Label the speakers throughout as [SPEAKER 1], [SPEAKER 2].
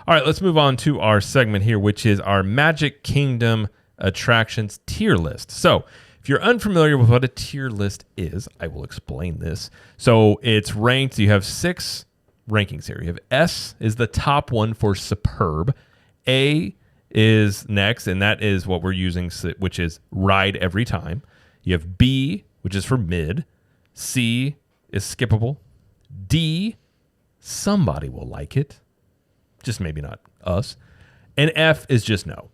[SPEAKER 1] All right, let's move on to our segment here, which is our Magic Kingdom attractions tier list. So if you're unfamiliar with what a tier list is, I will explain this. So it's ranked. You have 6 rankings here. You have S is the top one for superb. A is next, and that is what we're using, which is ride every time. You have B, which is for mid. C is skippable. D, somebody will like it. Just maybe not us. And F is just no.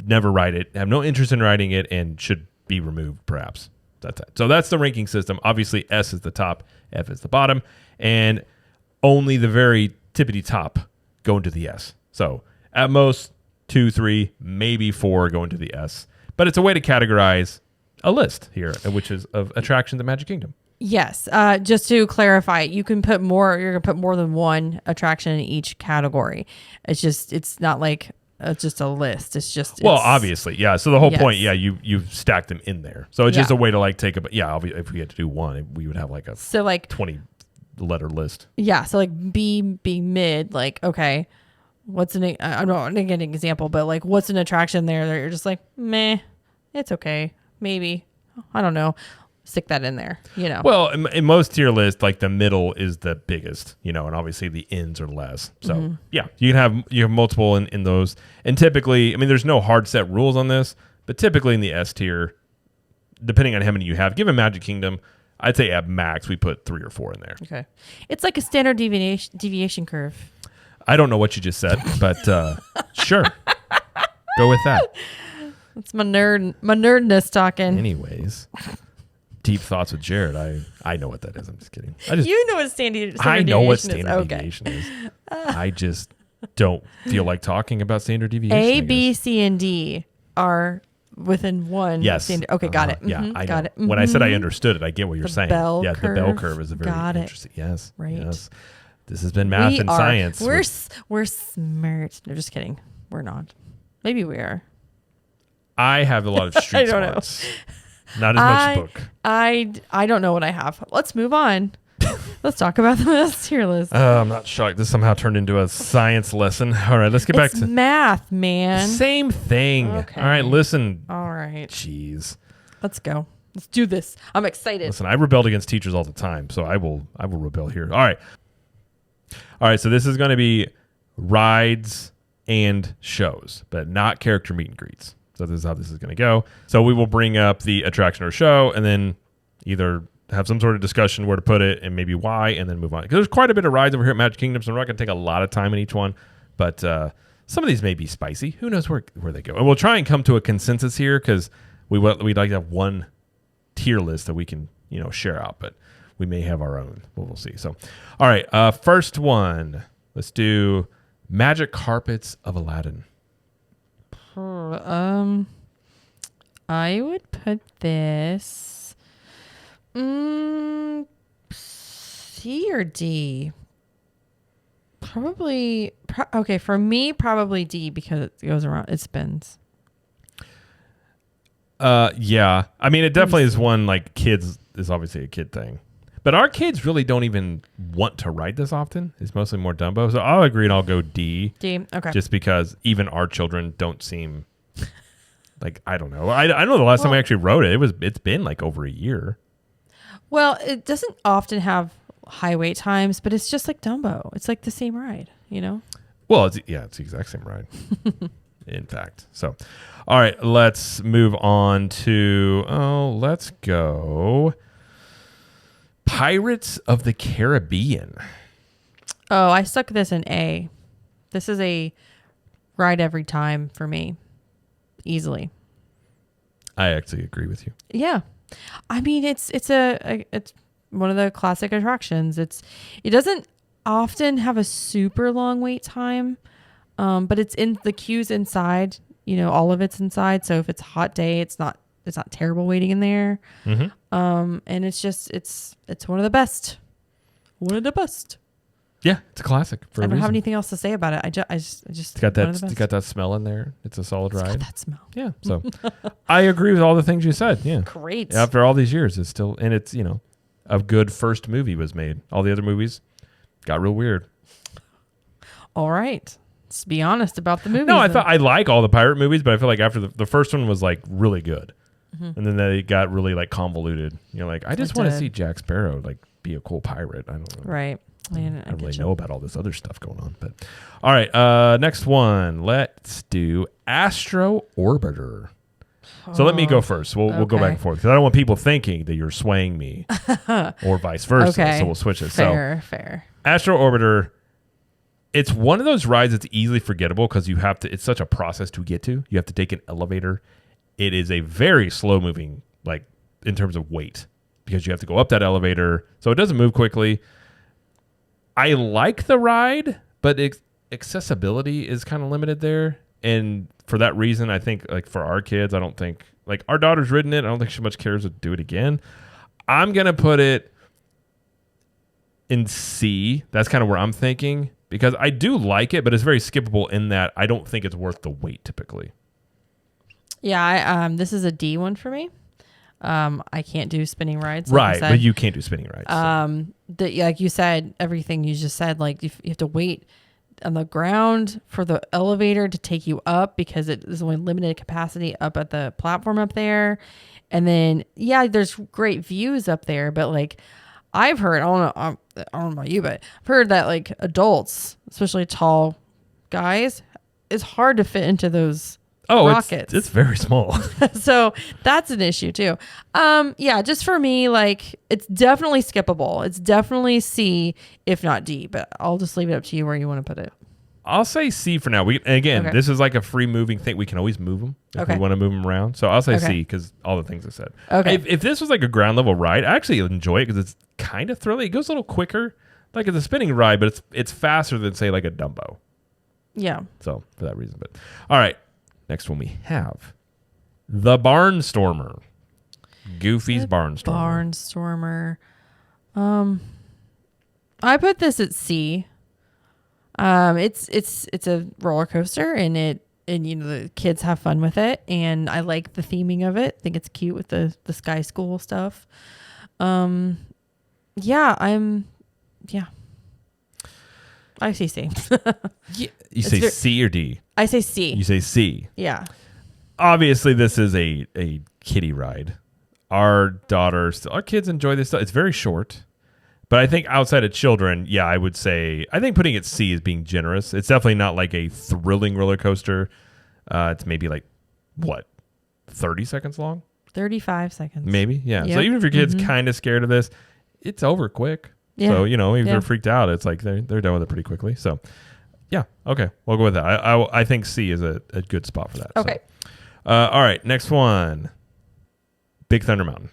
[SPEAKER 1] Never ride it. Have no interest in riding it and should be removed, perhaps. That's it. So that's the ranking system. Obviously, S is the top, F is the bottom, and only the very tippity top go into the S. So at most 2, 3, maybe 4 go into the S. But it's a way to categorize a list here, which is of attractions at Magic Kingdom.
[SPEAKER 2] Yes. Just to clarify, you can put more. You're gonna put more than one attraction in each category. It's not like just a list.
[SPEAKER 1] Well, obviously, yeah. So the whole point, yeah, you've stacked them in there. So it's just a way to like take a. Yeah, if we had to do one, we would have like a 20-letter list. Yeah.
[SPEAKER 2] So like B being mid, like okay, what's an I'm not gonna get an example, but like what's an attraction there that you're just like meh, it's okay, maybe, I don't know. Stick that in there,
[SPEAKER 1] Well, in most tier lists, like the middle is the biggest, and obviously the ends are less. So yeah, you have multiple in those, and typically, I mean, there's no hard set rules on this, but typically in the S tier, depending on how many you have, given Magic Kingdom, I'd say at max we put 3 or 4 in there.
[SPEAKER 2] Okay, it's like a standard deviation curve.
[SPEAKER 1] I don't know what you just said, but sure, go with that.
[SPEAKER 2] It's my nerdness talking.
[SPEAKER 1] Anyways. Deep Thoughts with Jared. I know what that is. I'm just kidding.
[SPEAKER 2] You know what standard
[SPEAKER 1] I know what
[SPEAKER 2] deviation
[SPEAKER 1] standard deviation is. I just don't feel like talking about standard deviation.
[SPEAKER 2] A, B, C, and D are within one.
[SPEAKER 1] Yes.
[SPEAKER 2] Standard. Okay, got it.
[SPEAKER 1] Yeah, I
[SPEAKER 2] got
[SPEAKER 1] know.
[SPEAKER 2] it.
[SPEAKER 1] When I said I understood it, I get what you're saying.
[SPEAKER 2] Bell
[SPEAKER 1] yeah,
[SPEAKER 2] curve.
[SPEAKER 1] the bell curve is a very interesting. Yes.
[SPEAKER 2] Right.
[SPEAKER 1] Yes. This has been math and science.
[SPEAKER 2] We're smart. No, just kidding. We're not. Maybe we are.
[SPEAKER 1] I have a lot of street
[SPEAKER 2] I don't
[SPEAKER 1] smarts. Not as much book.
[SPEAKER 2] I don't know what I have. Let's move on. Let's talk about the tier list.
[SPEAKER 1] I'm not shocked. This somehow turned into a science lesson. All right, let's get back to
[SPEAKER 2] math, man.
[SPEAKER 1] Same thing.
[SPEAKER 2] Okay.
[SPEAKER 1] All right, listen.
[SPEAKER 2] All right.
[SPEAKER 1] Jeez.
[SPEAKER 2] Let's go. Let's do this. I'm excited.
[SPEAKER 1] Listen, I rebelled against teachers all the time, so I will rebel here. All right. So this is going to be rides and shows, but not character meet and greets. So this is how this is going to go. So we will bring up the attraction or show and then either have some sort of discussion where to put it and maybe why, and then move on. Because there's quite a bit of rides over here at Magic Kingdom, so we're not going to take a lot of time in each one. But some of these may be spicy. Who knows where they go? And we'll try and come to a consensus here because we'd like to have one tier list that we can share out. But we may have our own. We'll see. So, all right. First one. Let's do Magic Carpets of Aladdin.
[SPEAKER 2] I would put this C or D. Probably okay, for me probably D because it goes around, it spins.
[SPEAKER 1] Yeah. I mean, it definitely is one like kids is obviously a kid thing. But our kids really don't even want to ride this often. It's mostly more Dumbo. So I'll agree and I'll go D.
[SPEAKER 2] D, okay.
[SPEAKER 1] Just because even our children don't seem like, I don't know. I know the last time we actually rode it, it's been like over a year.
[SPEAKER 2] Well, it doesn't often have high wait times, but it's just like Dumbo. It's like the same ride,
[SPEAKER 1] Well, it's the exact same ride. In fact. So, all right, let's move on to, let's go Pirates of the Caribbean.
[SPEAKER 2] Oh, I stuck this in A. This is a ride every time for me. Easily.
[SPEAKER 1] I actually agree with you.
[SPEAKER 2] Yeah. I mean, it's one of the classic attractions. It doesn't often have a super long wait time, but it's in the queues inside. All of it's inside. So if it's a hot day, it's not terrible waiting in there.
[SPEAKER 1] Mm-hmm.
[SPEAKER 2] And it's one of the best. One of the best.
[SPEAKER 1] Yeah, it's a classic.
[SPEAKER 2] I don't have anything else to say about it. I just
[SPEAKER 1] it's got that smell in there. It's a solid ride.
[SPEAKER 2] Got that smell.
[SPEAKER 1] Yeah. So I agree with all the things you said. Yeah.
[SPEAKER 2] Great.
[SPEAKER 1] After all these years, it's still, and it's, a good first movie was made. All the other movies got real weird.
[SPEAKER 2] All right. Just be honest about the movie.
[SPEAKER 1] No, I like all the pirate movies, but I feel like after the first one was like really good, and then they got really like convoluted. You're like, I just want to see Jack Sparrow like be a cool pirate. I don't know.
[SPEAKER 2] Right.
[SPEAKER 1] I don't really know about all this other stuff going on. But all right, next one. Let's do Astro Orbiter. So let me go first. We'll go back and forth because I don't want people thinking that you're swaying me or vice versa.
[SPEAKER 2] Okay.
[SPEAKER 1] So we'll switch it.
[SPEAKER 2] Fair.
[SPEAKER 1] Astro Orbiter. It's one of those rides that's easily forgettable because it's such a process to get to. You have to take an elevator. It is a very slow moving, like in terms of weight, because you have to go up that elevator. So it doesn't move quickly. I like the ride, but accessibility is kind of limited there. And for that reason, I think like for our kids, I don't think like our daughter's ridden it. I don't think she much cares to do it again. I'm going to put it in C. That's kind of where I'm thinking. Because I do like it, but it's very skippable in that I don't think it's worth the wait typically.
[SPEAKER 2] Yeah, this is a D one for me. I can't do spinning rides.
[SPEAKER 1] Right, but you can't do spinning rides.
[SPEAKER 2] Like you said, everything you just said, like you have to wait on the ground for the elevator to take you up because there's only limited capacity up at the platform up there. And then, yeah, there's great views up there, but like I've heard, I don't know about you, but I've heard that like adults, especially tall guys, it's hard to fit into those rockets.
[SPEAKER 1] It's very small.
[SPEAKER 2] So that's an issue too. Yeah, just for me, like it's definitely skippable. It's definitely C, if not D, but I'll just leave it up to you where you want to put it.
[SPEAKER 1] I'll say C for now. This is like a free moving thing. We can always move them if we want to move them around. So I'll say C because all the things I said.
[SPEAKER 2] Okay.
[SPEAKER 1] If this was like a ground level ride, I actually enjoy it because it's kind of thrilling. It goes a little quicker. Like it's a spinning ride, but it's faster than say like a Dumbo.
[SPEAKER 2] Yeah.
[SPEAKER 1] So for that reason. But all right. Next one we have the Barnstormer. Goofy's Barnstormer.
[SPEAKER 2] I put this at C. It's a roller coaster and you know the kids have fun with it and I like the theming of it. I think it's cute with the Sky School stuff. I say C.
[SPEAKER 1] Yeah. You say C or D?
[SPEAKER 2] I say C.
[SPEAKER 1] You say C.
[SPEAKER 2] Yeah.
[SPEAKER 1] Obviously, this is a kiddie ride. Our kids enjoy this stuff. It's very short. But I think outside of children, yeah, I would say, I think putting it C is being generous. It's definitely not like a thrilling roller coaster. It's maybe like, 30 seconds long?
[SPEAKER 2] 35 seconds.
[SPEAKER 1] Maybe, yeah.
[SPEAKER 2] Yep.
[SPEAKER 1] So even if your kid's kind of scared of this, it's over quick.
[SPEAKER 2] Yeah.
[SPEAKER 1] So, even if they're freaked out, it's like they're done with it pretty quickly. So, yeah, okay. We'll go with that. I think C is a good spot for that.
[SPEAKER 2] Okay.
[SPEAKER 1] So. All right, next one. Big Thunder Mountain.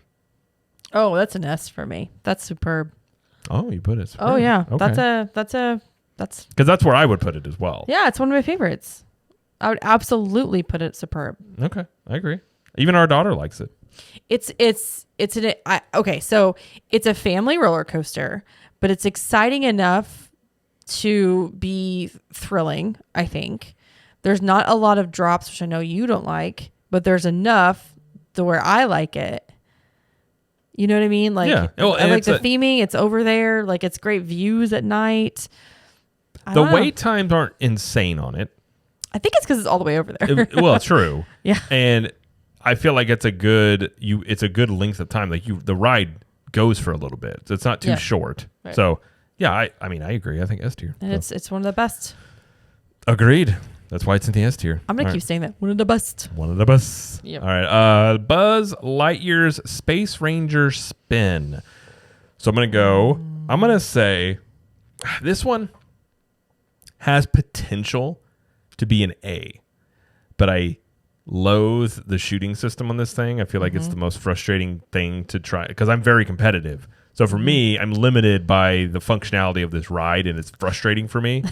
[SPEAKER 2] Oh, that's an S for me. That's superb.
[SPEAKER 1] Oh, you put it. Superb.
[SPEAKER 2] Oh yeah,
[SPEAKER 1] okay.
[SPEAKER 2] that's
[SPEAKER 1] because that's where I would put it as well.
[SPEAKER 2] Yeah, it's one of my favorites. I would absolutely put it superb.
[SPEAKER 1] Okay, I agree. Even our daughter likes it.
[SPEAKER 2] So it's a family roller coaster, but it's exciting enough to be thrilling. I think there's not a lot of drops, which I know you don't like, but there's enough to where I like it. You know what I mean? Like,
[SPEAKER 1] yeah. Well,
[SPEAKER 2] I like the theming. It's over there. Like, it's great views at night.
[SPEAKER 1] The wait times aren't insane on it.
[SPEAKER 2] I think it's because it's all the way over there.
[SPEAKER 1] Well, true.
[SPEAKER 2] Yeah.
[SPEAKER 1] And I feel like it's a good length of time. Like the ride goes for a little bit. So it's not too short. Right. So yeah, I mean I agree. I think S tier.
[SPEAKER 2] And it's one of the best.
[SPEAKER 1] Agreed. That's why it's in the S tier.
[SPEAKER 2] I'm gonna keep saying that. One of the best.
[SPEAKER 1] One of the best.
[SPEAKER 2] Yep.
[SPEAKER 1] All right. Buzz Lightyear's Space Ranger Spin. So I'm gonna say this one has potential to be an A, but I loathe the shooting system on this thing. I feel like it's the most frustrating thing to try because I'm very competitive. So for me, I'm limited by the functionality of this ride, and it's frustrating for me.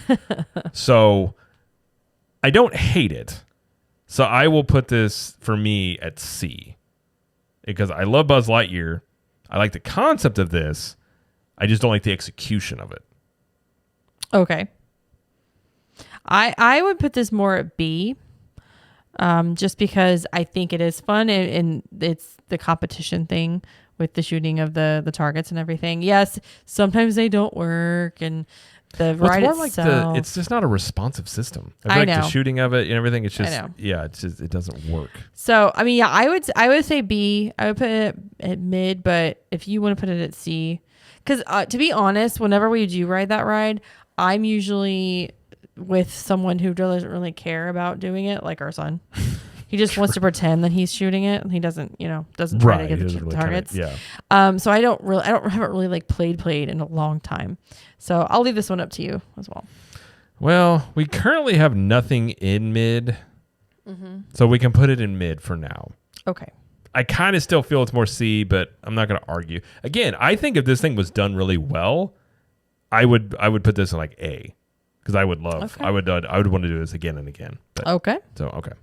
[SPEAKER 1] So I don't hate it. So I will put this for me at C because I love Buzz Lightyear. I like the concept of this. I just don't like the execution of it.
[SPEAKER 2] Okay. I would put this more at B, just because I think it is fun and it's the competition thing with the shooting of the targets and everything. Yes, sometimes they don't work and the
[SPEAKER 1] Well, it's
[SPEAKER 2] ride
[SPEAKER 1] more like
[SPEAKER 2] itself.
[SPEAKER 1] it's just not a responsive system. I
[SPEAKER 2] I
[SPEAKER 1] feel like the
[SPEAKER 2] know.
[SPEAKER 1] shooting of it and everything, it's just,
[SPEAKER 2] know.
[SPEAKER 1] yeah, it's just, it doesn't work.
[SPEAKER 2] So I mean, yeah, I would say B. I would put it at mid, but if you want to put it at C, because to be honest, whenever we do ride that ride, I'm usually with someone who doesn't really care about doing it, like our son. He just wants to pretend that he's shooting it, and he doesn't try to
[SPEAKER 1] He
[SPEAKER 2] get the
[SPEAKER 1] doesn't really
[SPEAKER 2] targets.
[SPEAKER 1] yeah.
[SPEAKER 2] So I haven't really like played in a long time. So I'll leave this one up to you as well.
[SPEAKER 1] Well, we currently have nothing in mid, so we can put it in mid for now.
[SPEAKER 2] Okay.
[SPEAKER 1] I kind of still feel it's more C, but I'm not going to argue. Again, I think if this thing was done really well, I would put this in like A, because I would love.
[SPEAKER 2] Okay.
[SPEAKER 1] I would want to do this again and again. But,
[SPEAKER 2] Okay.
[SPEAKER 1] So okay.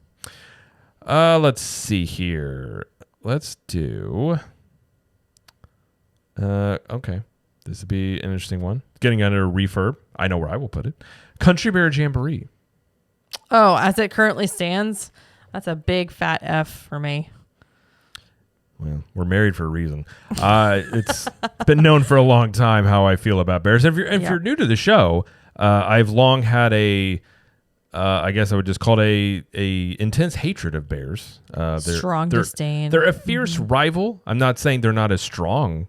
[SPEAKER 1] Let's see here. Let's do. Okay, this would be an interesting one. Getting under a refurb. I know where I will put it. Country Bear Jamboree.
[SPEAKER 2] Oh, as it currently stands, that's a big fat F for me.
[SPEAKER 1] Well, we're married for a reason. It's been known for a long time how I feel about bears. If you're new to the show, I've long had I guess I would just call it a intense hatred of bears.
[SPEAKER 2] Strong disdain.
[SPEAKER 1] They're a fierce rival. I'm not saying they're not a strong,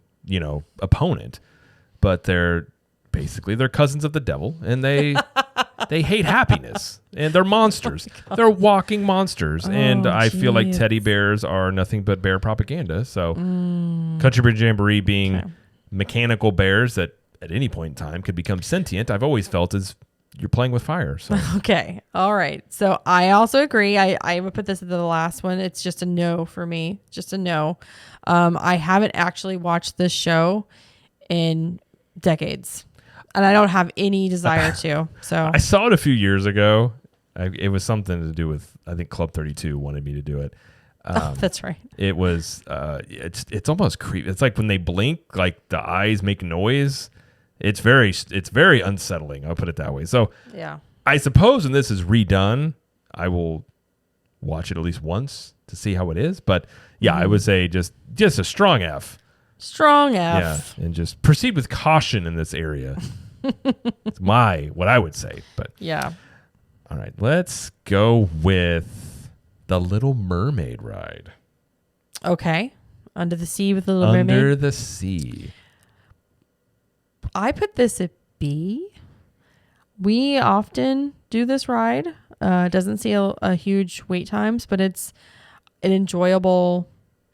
[SPEAKER 1] opponent, but they're cousins of the devil, and they hate happiness, and they're monsters. They're walking monsters, and I feel like teddy bears are nothing but bear propaganda. So, Country Bear Jamboree being mechanical bears that at any point in time could become sentient, I've always felt is you're playing with fire. So.
[SPEAKER 2] Okay. All right. So I also agree. I would put this at the last one. It's just a no for me. Just a no. I haven't actually watched this show in decades, and I don't have any desire to. So
[SPEAKER 1] I saw it a few years ago. It was something to do with, I think Club 32 wanted me to do it.
[SPEAKER 2] That's right.
[SPEAKER 1] It was, it's almost creepy. It's like when they blink, like the eyes make noise. It's very unsettling. I'll put it that way. So
[SPEAKER 2] Yeah.
[SPEAKER 1] I suppose when this is redone, I will watch it at least once to see how it is. But yeah, I would say just a strong F.
[SPEAKER 2] Strong F.
[SPEAKER 1] Yeah, and just proceed with caution in this area. It's what I would say. But
[SPEAKER 2] Yeah.
[SPEAKER 1] all right, let's go with the Little Mermaid ride.
[SPEAKER 2] Okay. Under the Sea with the Little
[SPEAKER 1] Under
[SPEAKER 2] Mermaid.
[SPEAKER 1] the Sea.
[SPEAKER 2] I put this at B. We often do this ride. It doesn't see a huge wait times, but it's an enjoyable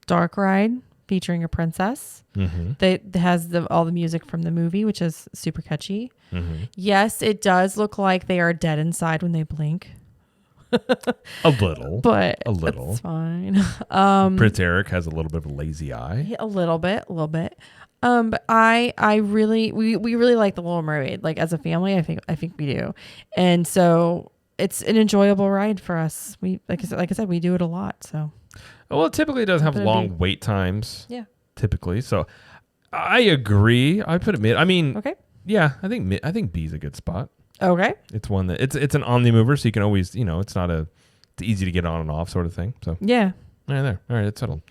[SPEAKER 2] dark ride featuring a princess.
[SPEAKER 1] Mm-hmm.
[SPEAKER 2] That has all the music from the movie, which is super catchy.
[SPEAKER 1] Mm-hmm.
[SPEAKER 2] Yes, it does look like they are dead inside when they blink,
[SPEAKER 1] A little.
[SPEAKER 2] but
[SPEAKER 1] A little.
[SPEAKER 2] it's fine.
[SPEAKER 1] Prince Eric has a little bit of a lazy eye.
[SPEAKER 2] A little bit. But I really, we really like the Little Mermaid. Like as a family, I think we do, and so it's an enjoyable ride for us. We like I said, we do it a lot. So
[SPEAKER 1] Well, it typically does have
[SPEAKER 2] Put it
[SPEAKER 1] long
[SPEAKER 2] B.
[SPEAKER 1] wait times.
[SPEAKER 2] Yeah.
[SPEAKER 1] Typically, so I agree. I put it mid. I mean,
[SPEAKER 2] Okay.
[SPEAKER 1] Yeah, I think B is a good spot.
[SPEAKER 2] Okay.
[SPEAKER 1] It's one that it's an omni mover, so you can always it's easy to get on and off sort of thing. So
[SPEAKER 2] Yeah.
[SPEAKER 1] All right, it's settled.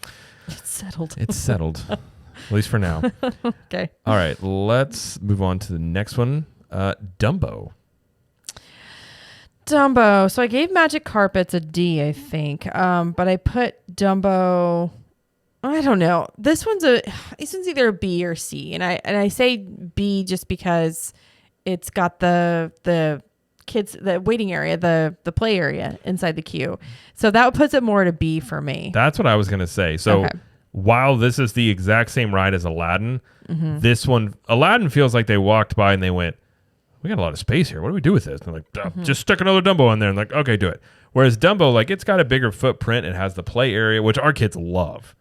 [SPEAKER 2] It's settled.
[SPEAKER 1] It's settled, at least for now.
[SPEAKER 2] Okay.
[SPEAKER 1] All right, let's move on to the next one. Dumbo.
[SPEAKER 2] Dumbo. So I gave Magic Carpets a D, I think. But I put Dumbo. I don't know. This one's either a B or C, and I say B just because it's got the kids, the waiting area, the play area inside the queue. So that puts it more to B for me.
[SPEAKER 1] That's what I was gonna say. So
[SPEAKER 2] Okay.
[SPEAKER 1] while this is the exact same ride as Aladdin, this one Aladdin feels like they walked by and they went, "We got a lot of space here. What do we do with this?" And they're like, "Just stick another Dumbo in there." And like, "Okay, do it." Whereas Dumbo, like, it's got a bigger footprint. It has the play area, which our kids love.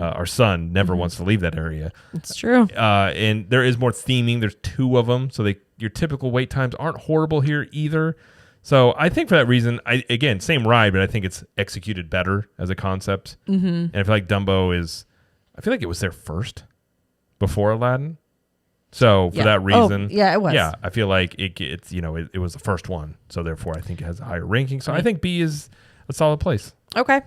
[SPEAKER 1] Our son never wants to leave that area.
[SPEAKER 2] It's true.
[SPEAKER 1] And there is more theming. There's 2 of them, so your typical wait times aren't horrible here either. So I think for that reason, again, same ride, but I think it's executed better as a concept. And I feel like Dumbo I feel like it was there first before Aladdin. So for that reason,
[SPEAKER 2] yeah, it was.
[SPEAKER 1] Yeah, I feel like it was the first one. So therefore, I think it has a higher ranking. So I think B is a solid place.
[SPEAKER 2] Okay.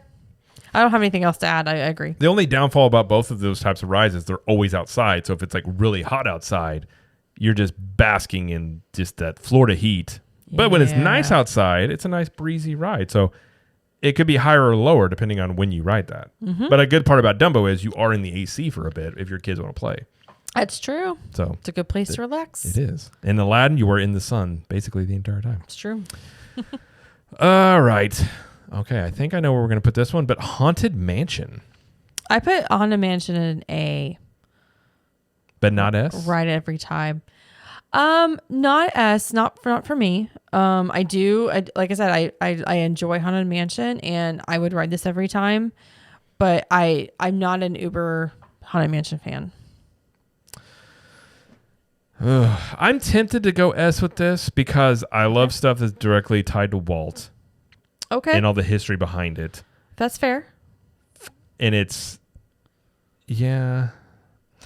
[SPEAKER 2] I don't have anything else to add. I agree.
[SPEAKER 1] The only downfall about both of those types of rides is they're always outside. So if it's like really hot outside, you're just basking in just that Florida heat. But when it's nice
[SPEAKER 2] Yeah.
[SPEAKER 1] outside, it's a nice breezy ride. So it could be higher or lower depending on when you ride that.
[SPEAKER 2] Mm-hmm.
[SPEAKER 1] But a good part about Dumbo is you are in the AC for a bit if your kids want to play.
[SPEAKER 2] That's true.
[SPEAKER 1] So
[SPEAKER 2] It's a good place to relax.
[SPEAKER 1] it is. In Aladdin, you were in the sun basically the entire time.
[SPEAKER 2] It's true.
[SPEAKER 1] All right. Okay, I think I know where we're going to put this one, but Haunted Mansion,
[SPEAKER 2] I put Haunted Mansion in an A.
[SPEAKER 1] but not S?
[SPEAKER 2] Right every time. Not S, not for me. Like I said, I enjoy Haunted Mansion and I would ride this every time, but I'm not an Uber Haunted Mansion fan.
[SPEAKER 1] I'm tempted to go S with this because I love stuff that's directly tied to Walt
[SPEAKER 2] Okay.
[SPEAKER 1] and all the history behind it.
[SPEAKER 2] That's fair.
[SPEAKER 1] And it's, yeah.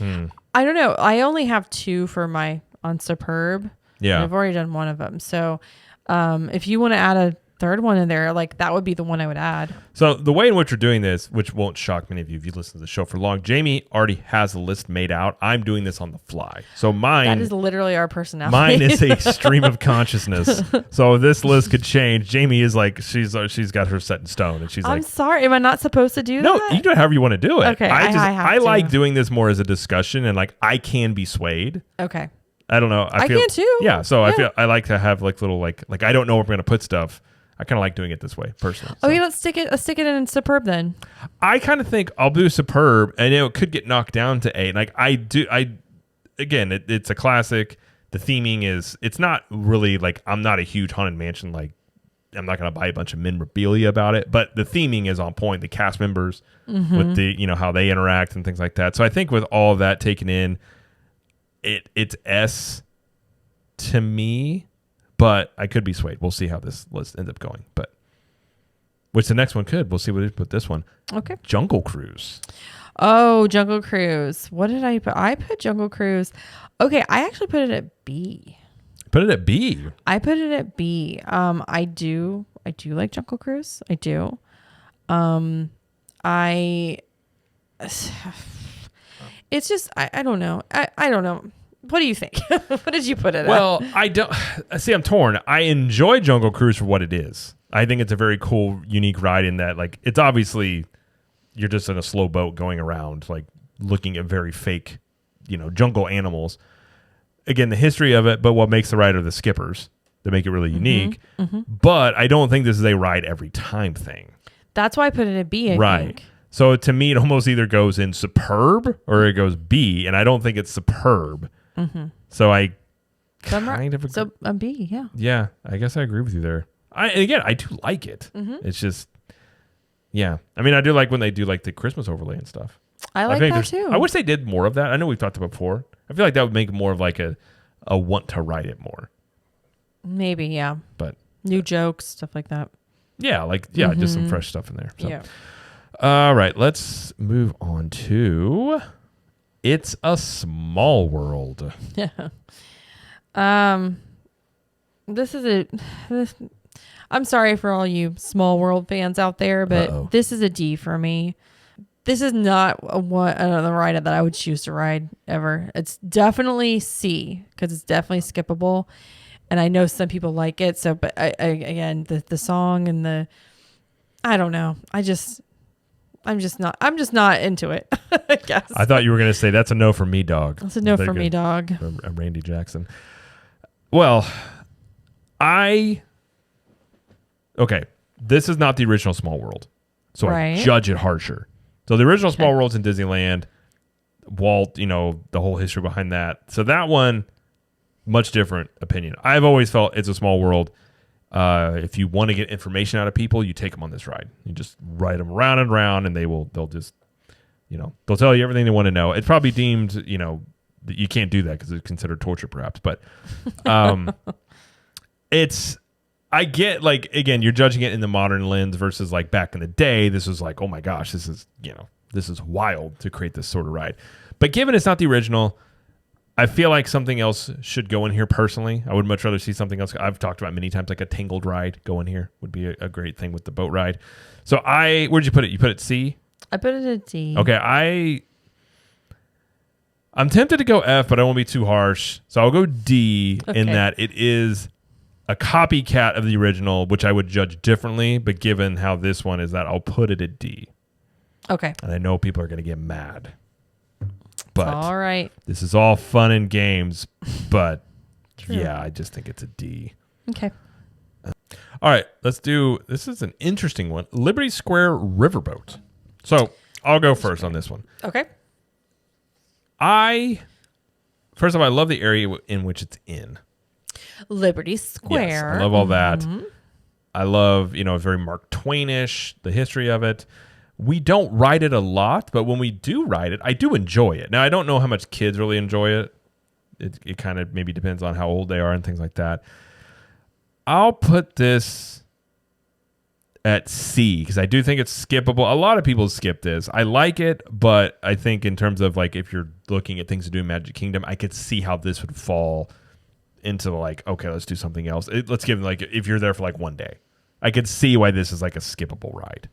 [SPEAKER 2] I don't know. I only have 2 for on Superb. And
[SPEAKER 1] Yeah.
[SPEAKER 2] I've already done one of them. So, if you want to add a third one in there, like that would be the one I would add.
[SPEAKER 1] So the way in which we're doing this, which won't shock many of you if you listen to the show for long, Jamie already has a list made out. I'm doing this on the fly. So mine...
[SPEAKER 2] That is literally our personality.
[SPEAKER 1] Mine is a stream of consciousness. So this list could change. Jamie is like, she's got her set in stone. And she's
[SPEAKER 2] I'm
[SPEAKER 1] like,
[SPEAKER 2] sorry. Am I not supposed to do
[SPEAKER 1] no,
[SPEAKER 2] that?
[SPEAKER 1] you do it however you want to do it.
[SPEAKER 2] Okay,
[SPEAKER 1] I
[SPEAKER 2] I have
[SPEAKER 1] I
[SPEAKER 2] to.
[SPEAKER 1] like doing this more as a discussion and like I can be swayed.
[SPEAKER 2] Okay.
[SPEAKER 1] I don't know.
[SPEAKER 2] I can too.
[SPEAKER 1] Yeah. So I
[SPEAKER 2] Yeah.
[SPEAKER 1] feel I like to have like little like I don't know where I'm going to put stuff. I kind of like doing it this way personally. So.
[SPEAKER 2] Okay, let's stick it in Superb then.
[SPEAKER 1] I kind of think I'll do Superb, and it could get knocked down to 8. Like again, it's a classic. The theming is, it's not really like, I'm not a huge Haunted Mansion. Like, I'm not going to buy a bunch of memorabilia about it, but the theming is on point. The cast members with the, how they interact and things like that. So I think with all of that taken in, it's S to me. But I could be swayed. We'll see how this list ends up going. But which the next one could. We'll see what it put this one.
[SPEAKER 2] Okay.
[SPEAKER 1] Jungle Cruise.
[SPEAKER 2] Oh, Jungle Cruise. What did I put? I put Jungle Cruise. Okay, I actually put it at B.
[SPEAKER 1] Put it at B.
[SPEAKER 2] I put it at B. I do like Jungle Cruise. I do. It's just I don't know. I don't know. What do you think? What did you put it at?
[SPEAKER 1] Well, I don't see. I'm torn. I enjoy Jungle Cruise for what it is. I think it's a very cool, unique ride in that, like, it's obviously you're just in a slow boat going around, like looking at very fake, jungle animals. Again, the history of it, but what makes the ride are the skippers that make it really unique. Mm-hmm. But I don't think this is a ride every time thing.
[SPEAKER 2] That's why I put it at B. I think.
[SPEAKER 1] So to me, it almost either goes in Superb or it goes B, and I don't think it's Superb. Mm-hmm. So I kind of agree.
[SPEAKER 2] So a B, yeah.
[SPEAKER 1] Yeah, I guess I agree with you there. I do like it. Mm-hmm. It's just, yeah. I mean, I do like when they do like the Christmas overlay and stuff.
[SPEAKER 2] I like that too.
[SPEAKER 1] I wish they did more of that. I know we've talked about it before. I feel like that would make more of like a want to ride it more.
[SPEAKER 2] Maybe, yeah.
[SPEAKER 1] But
[SPEAKER 2] new jokes, stuff like that.
[SPEAKER 1] Yeah, just some fresh stuff in there. So.
[SPEAKER 2] Yeah.
[SPEAKER 1] All right, let's move on to It's a Small World.
[SPEAKER 2] Yeah. I'm sorry for all you Small World fans out there, but This is a D for me. This is not another ride that I would choose to ride ever. It's definitely C because it's definitely skippable, and I know some people like it. So, but again, the song and I don't know. I'm just not into it. I guess.
[SPEAKER 1] I thought you were going to say that's a no for me, dog.
[SPEAKER 2] That's a no for me, dog.
[SPEAKER 1] Randy Jackson. Well, okay, this is not the original Small World, so I judge it harsher. So the original Small World's in Disneyland. Walt, the whole history behind that. So that one, much different opinion. I've always felt It's a Small World. If you want to get information out of people, you take them on this ride. You just ride them around and around, and they'll just, they'll tell you everything they want to know. It's probably deemed, that you can't do that because it's considered torture, perhaps. But I get, like, again, you're judging it in the modern lens versus like back in the day. This was like, oh my gosh, this is wild to create this sort of ride. But given it's not the original, I feel like something else should go in here personally. I would much rather see something else. I've talked about many times, like a Tangled ride go in here would be a great thing with the boat ride. So where'd you put it? You put it C?
[SPEAKER 2] I put it at D.
[SPEAKER 1] Okay, I'm tempted to go F, but I won't be too harsh. So I'll go D in that it is a copycat of the original, which I would judge differently. But given how this one is, that I'll put it at D.
[SPEAKER 2] Okay.
[SPEAKER 1] And I know people are going to get mad. But
[SPEAKER 2] all right.
[SPEAKER 1] This is all fun and games. But
[SPEAKER 2] True.
[SPEAKER 1] yeah, I just think it's a D.
[SPEAKER 2] Okay.
[SPEAKER 1] All right, let's do, this is an interesting one. Liberty Square Riverboat. So I'll go first on this one.
[SPEAKER 2] Okay.
[SPEAKER 1] First of all, I love the area in which it's in.
[SPEAKER 2] Liberty Square.
[SPEAKER 1] Yes, I love all that. I love, it's very Mark Twainish, the history of it. We don't ride it a lot, but when we do ride it, I do enjoy it. Now, I don't know how much kids really enjoy it. It kind of maybe depends on how old they are and things like that. I'll put this at C because I do think it's skippable. A lot of people skip this. I like it, but I think in terms of like if you're looking at things to do in Magic Kingdom, I could see how this would fall into like, okay, let's do something else. Let's give like if you're there for like one day, I could see why this is like a skippable ride.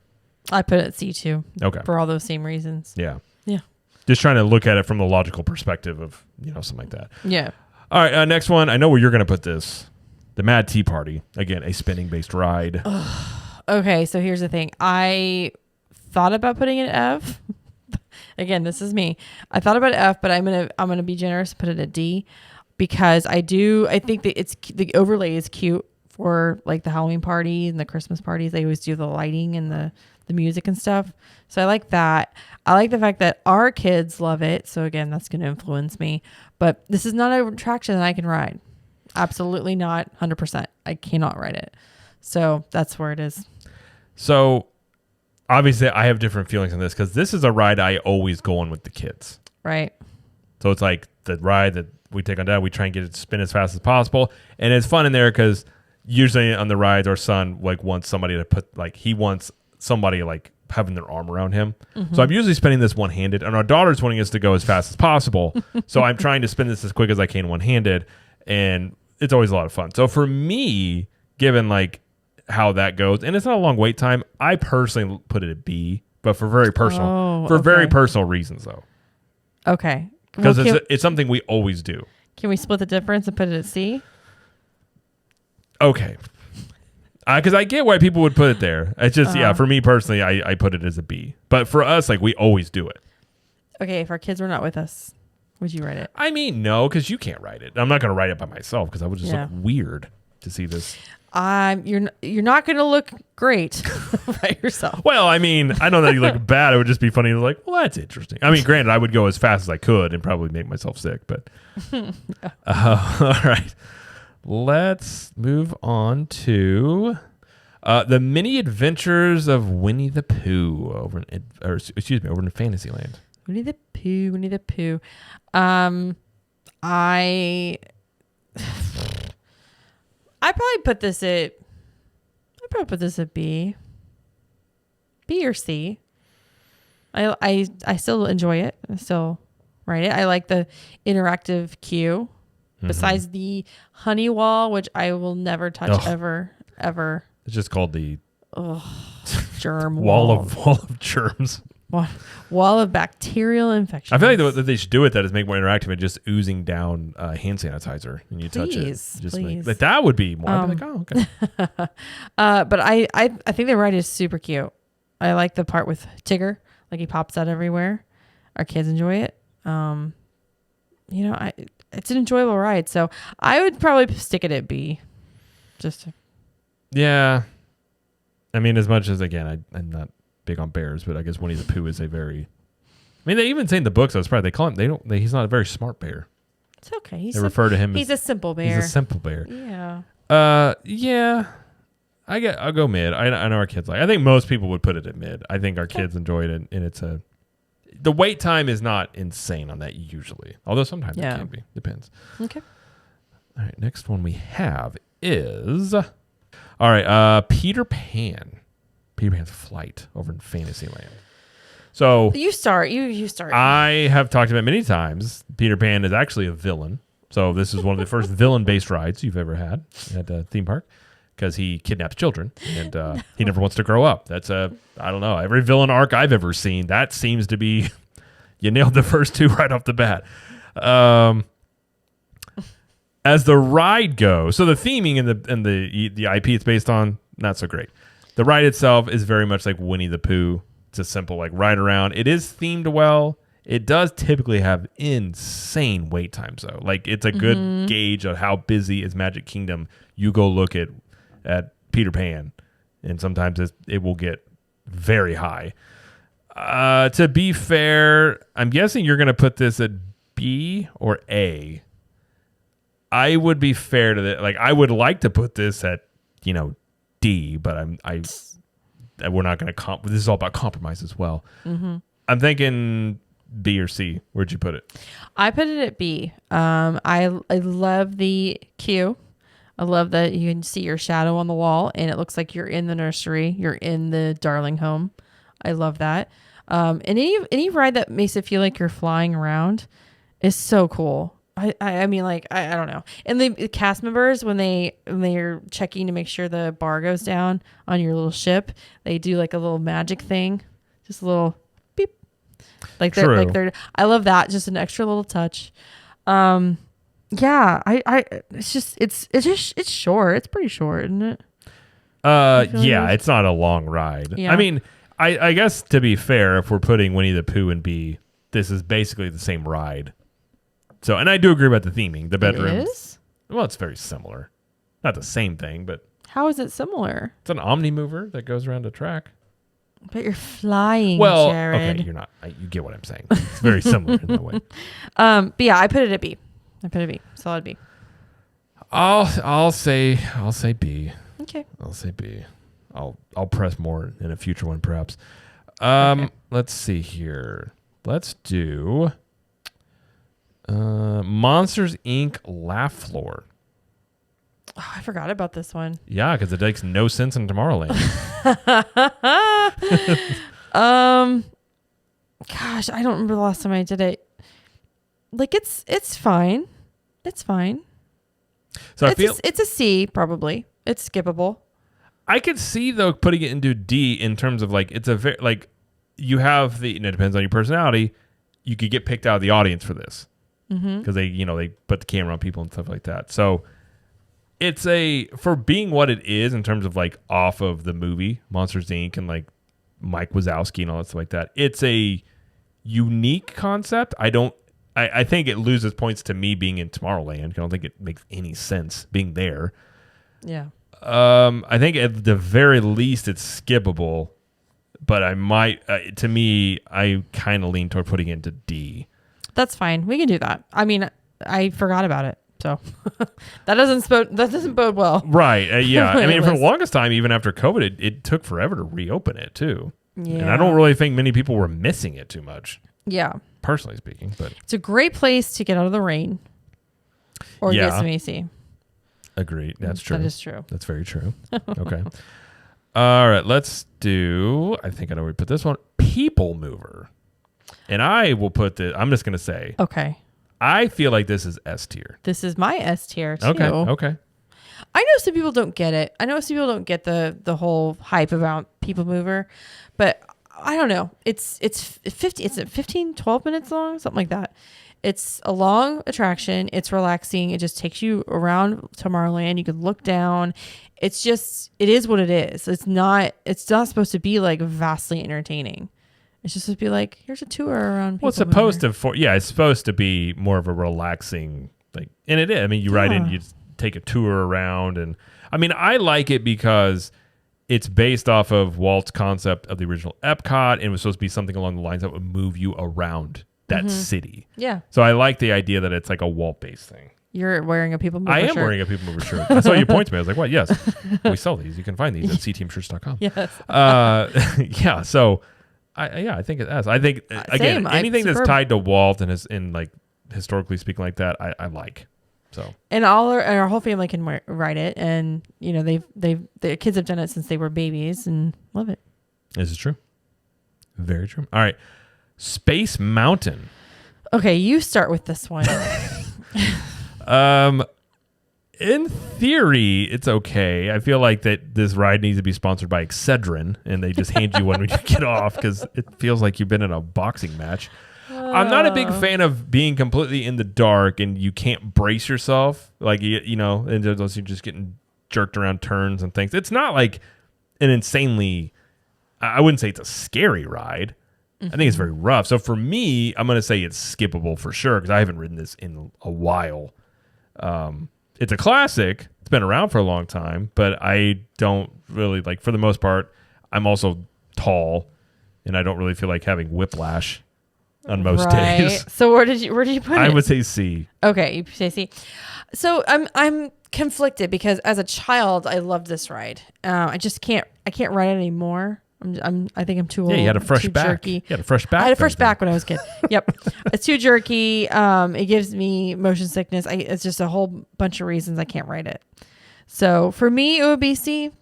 [SPEAKER 2] I put it at C too.
[SPEAKER 1] Okay.
[SPEAKER 2] For all those same reasons.
[SPEAKER 1] Yeah.
[SPEAKER 2] Yeah.
[SPEAKER 1] Just trying to look at it from the logical perspective of, something like that.
[SPEAKER 2] Yeah.
[SPEAKER 1] All right. Next one. I know where you're going to put this. The Mad Tea Party. Again, a spinning based ride.
[SPEAKER 2] Okay. So here's the thing. I thought about putting it F. Again, this is me. I thought about F, but I'm going to be generous and put it at D because I think that the overlay is cute for like the Halloween party and the Christmas parties. They always do the lighting and the music and stuff. So I like that. I like the fact that our kids love it. So again, that's going to influence me. But this is not an attraction that I can ride. Absolutely not. 100%. I cannot ride it. So that's where it is.
[SPEAKER 1] So obviously I have different feelings on this because this is a ride I always go on with the kids.
[SPEAKER 2] Right.
[SPEAKER 1] So it's like the ride that we take on Dad. We try and get it to spin as fast as possible. And it's fun in there because usually on the rides, our son like wants somebody to put like he wants somebody like having their arm around him. Mm-hmm. So I'm usually spinning this one-handed and our daughter's wanting us to go as fast as possible. So I'm trying to spin this as quick as I can one-handed and it's always a lot of fun. So for me, given like how that goes, and it's not a long wait time, I personally put it at B, but for very personal reasons though.
[SPEAKER 2] Okay.
[SPEAKER 1] Because it's something we always do.
[SPEAKER 2] Can we split the difference and put it at C?
[SPEAKER 1] Okay. Because I get why people would put it there. It's just, for me personally, I put it as a B. But for us, like, we always do it.
[SPEAKER 2] Okay, if our kids were not with us, would you write it?
[SPEAKER 1] I mean, no, because you can't write it. I'm not going to write it by myself because I would just look weird to see this.
[SPEAKER 2] You're not going to look great by yourself.
[SPEAKER 1] Well, I mean, I don't know that you look bad. It would just be funny to like, well, that's interesting. I mean, granted, I would go as fast as I could and probably make myself sick. But all right. Let's move on to the Mini Adventures of Winnie the Pooh over in Fantasyland.
[SPEAKER 2] Winnie the Pooh. I probably put this at B. B or C. I still enjoy it. I still write it. I like the interactive queue. Besides the honey wall, which I will never touch ever.
[SPEAKER 1] It's just called the
[SPEAKER 2] germ
[SPEAKER 1] wall of germs.
[SPEAKER 2] Wall of bacterial infection.
[SPEAKER 1] I feel like that they should do it that is make more interactive and just oozing down hand sanitizer and you touch it.
[SPEAKER 2] Please.
[SPEAKER 1] But that would be more. I'd be like, oh, okay.
[SPEAKER 2] But I think the ride is super cute. I like the part with Tigger, like he pops out everywhere. Our kids enjoy it. It's an enjoyable ride, so I would probably stick it at B.
[SPEAKER 1] Yeah. I mean, as much as, again, I'm not big on bears, but I guess Winnie the Pooh is a very... I mean, they even say in the books, I was surprised, they call him... he's not a very smart bear.
[SPEAKER 2] It's okay.
[SPEAKER 1] They refer to him
[SPEAKER 2] he's a simple bear.
[SPEAKER 1] He's a simple bear.
[SPEAKER 2] Yeah.
[SPEAKER 1] Yeah. I'll go mid. I know our kids I think most people would put it at mid. I think our kids enjoyed it, and it's a... The wait time is not insane on that usually. Although sometimes it can be. Depends.
[SPEAKER 2] Okay.
[SPEAKER 1] All right. Next one we have is... All right. Peter Pan. Peter Pan's Flight over in Fantasyland. So...
[SPEAKER 2] You start. You start.
[SPEAKER 1] I have talked about many times. Peter Pan is actually a villain. So this is one of the first villain-based rides you've ever had at a theme park. Because he kidnaps children and he never wants to grow up. That's I don't know. Every villain arc I've ever seen, that seems to be, You nailed the first two right off the bat. As the ride goes, so the theming and the IP it's based on, not so great. The ride itself is very much like Winnie the Pooh. It's a simple like ride around. It is themed well. It does typically have insane wait times though. Like it's a good gauge of how busy is Magic Kingdom. You go look at Peter Pan, and sometimes it will get very high. To be fair, I'm guessing you're going to put this at B or A. I would be fair to that. Like I would like to put this at D, but we're not going to this is all about compromise as well. I'm thinking B or C. Where'd you put it?
[SPEAKER 2] I put it at B. I love the queue. I love that you can see your shadow on the wall and it looks like you're in the nursery. You're in the Darling home. I love that. And any ride that makes it feel like you're flying around is so cool. I mean, like, I don't know. And the cast members, when they're checking to make sure the bar goes down on your little ship, they do like a little magic thing, just a little beep. Like they're I love that. Just an extra little touch. Yeah, it's short. It's pretty short, isn't it?
[SPEAKER 1] Yeah, it's not a long ride.
[SPEAKER 2] Yeah.
[SPEAKER 1] I mean, I guess to be fair, if we're putting Winnie the Pooh in B, this is basically the same ride. So, and I do agree about the theming. The bedroom.
[SPEAKER 2] It is?
[SPEAKER 1] Well, it's very similar. Not the same thing, but
[SPEAKER 2] How is it similar?
[SPEAKER 1] it's an omni-mover that goes around a track.
[SPEAKER 2] But you're flying,
[SPEAKER 1] Well,
[SPEAKER 2] Jared.
[SPEAKER 1] okay, you're not. You get what I'm saying. It's very similar in that way.
[SPEAKER 2] But yeah, I put it at B. Solid B.
[SPEAKER 1] I'll say B.
[SPEAKER 2] Okay.
[SPEAKER 1] I'll say B. I'll press more in a future one, perhaps.
[SPEAKER 2] Okay.
[SPEAKER 1] Let's see here. Let's do Monsters Inc. Laugh Floor.
[SPEAKER 2] Oh, I forgot about this one.
[SPEAKER 1] Yeah, because it makes no sense in Tomorrowland.
[SPEAKER 2] Gosh, I don't remember the last time I did it. Like it's fine. It's fine.
[SPEAKER 1] So I feel
[SPEAKER 2] it's a C probably. It's skippable.
[SPEAKER 1] I could see though putting it into D in terms of like it's a very like you have the and it depends on your personality. You could get picked out of the audience for this because they put the camera on people and stuff like that. So it's for being what it is in terms of like off of the movie Monsters Inc. and like Mike Wazowski and all that stuff like that. It's a unique concept. I think it loses points to me being in Tomorrowland. I don't think it makes any sense being there.
[SPEAKER 2] Yeah.
[SPEAKER 1] I think at the very least it's skippable, but I might. To me, I kind of lean toward putting it into D.
[SPEAKER 2] That's fine. We can do that. I mean, I forgot about it, so that doesn't bode well.
[SPEAKER 1] Right? Yeah. I mean, for the
[SPEAKER 2] list.
[SPEAKER 1] longest time, even after COVID, it took forever to reopen it too.
[SPEAKER 2] Yeah.
[SPEAKER 1] And I don't really think many people were missing it too much,
[SPEAKER 2] Yeah.
[SPEAKER 1] personally speaking. But
[SPEAKER 2] It's a great place to get out of the rain or
[SPEAKER 1] Yeah.
[SPEAKER 2] get some AC.
[SPEAKER 1] agreed. That's true.
[SPEAKER 2] That is true.
[SPEAKER 1] That's very true. Okay. All right. Let's do. I think I know where we put this one. People Mover. And I will put the. I'm just going to say.
[SPEAKER 2] Okay.
[SPEAKER 1] I feel like this is S tier.
[SPEAKER 2] This is my S tier too.
[SPEAKER 1] Okay. Okay.
[SPEAKER 2] I know some people don't get it. I know some people don't get the whole hype about People Mover, but I don't know. It's 15, 12 minutes long, something like that. It's a long attraction. It's relaxing. It just takes you around Tomorrowland. You can look down. It is what it is. It's not supposed to be like vastly entertaining. It's just to be like, here's a tour around.
[SPEAKER 1] Well, it's supposed to. It's supposed to be more of a relaxing like, and it is. I mean, you ride in, you take a tour around, and I mean, I like it because it's based off of Walt's concept of the original Epcot, and it was supposed to be something along the lines that would move you around that city.
[SPEAKER 2] Yeah.
[SPEAKER 1] So I like the idea that it's like a Walt-based thing.
[SPEAKER 2] You're wearing a People Mover
[SPEAKER 1] I am
[SPEAKER 2] shirt.
[SPEAKER 1] wearing a People Mover shirt. I saw you point to me. I was like, what? Yes. We sell these. You can find these at ctmshirts.com.
[SPEAKER 2] Yes.
[SPEAKER 1] Yeah. So, I think it has. I think, again,
[SPEAKER 2] Same.
[SPEAKER 1] anything that's
[SPEAKER 2] Superb.
[SPEAKER 1] tied to Walt and is in like historically speaking like that, I like. So,
[SPEAKER 2] And our whole family can ride it, and their kids have done it since they were babies and love it.
[SPEAKER 1] this is true. Very true. All right. Space Mountain.
[SPEAKER 2] Okay, you start with this one.
[SPEAKER 1] In theory, it's okay. I feel like that this ride needs to be sponsored by Excedrin, and they just hand you one when you get off because it feels like you've been in a boxing match. I'm not a big fan of being completely in the dark and you can't brace yourself. Like, you know, and unless you're just getting jerked around turns and things. It's not like an insanely, I wouldn't say it's a scary ride. I think it's very rough. So for me, I'm going to say it's skippable for sure because I haven't ridden this in a while. It's a classic. It's been around for a long time, but I don't really like, for the most part, I'm also tall and I don't really feel like having whiplash on most days.
[SPEAKER 2] So where did you put it?
[SPEAKER 1] I would say C.
[SPEAKER 2] Okay, you say C. So I'm conflicted because as a child I loved this ride. I can't ride it anymore. I think I'm too old.
[SPEAKER 1] Yeah, you had a fresh
[SPEAKER 2] too
[SPEAKER 1] back.
[SPEAKER 2] Jerky.
[SPEAKER 1] You had a fresh back.
[SPEAKER 2] I had a fresh back when I was a kid. Yep. It's too jerky. It gives me motion sickness. It's just a whole bunch of reasons I can't ride it. So for me, it would be C.